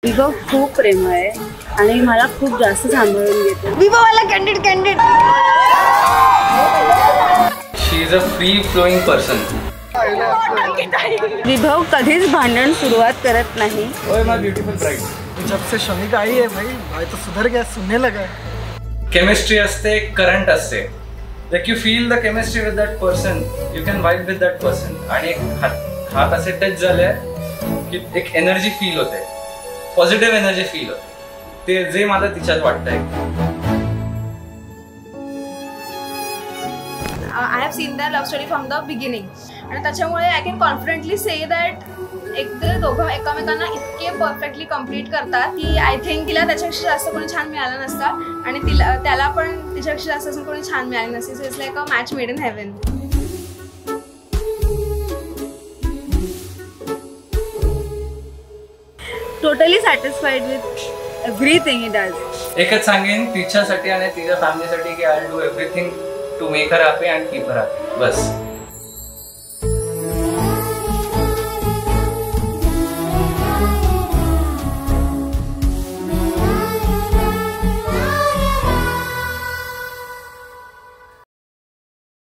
विभव खूप प्रेमळ आहे आणि मला खूप जास्त सांभाळून घेतो. विभवला candid she is a free flowing person. Vibhav कधीच भांडण सुरुवात करत नाही. ओए माय ब्यूटीफुल ब्राइड. जब से शमिका आई है भाई तो सुधर गया, सुनने लगा. केमिस्ट्री असते, करंट असते. Like you feel the chemistry with that person, you can vibe with that person. आणि एक हात असे टच झाले की एक एनर्जी फील होते, पॉझिटिव्ह एनर्जी फील होते. ते जे मला तिच्यात वाटतंय. I have seen their love story from the beginning आणि त्याच्यामुळे I can confidently say that एकतर दोघं एकमेकांना इतके परफेक्टली कम्प्लीट करतात की आय थिंक तिला त्याच्यापेक्षा जास्त कोणी छान मिळालं नसतं आणि त्याला पण तिच्यापेक्षा जास्त असून कोणी छान मिळालं नसते. So it's like a match made in heaven. Totally satisfied with everything he does. एकच सांगेन तिच्यासाठी आणि तिच्या फॅमिलीसाठी की I will do everything to make her happy and keep her happy. Bus.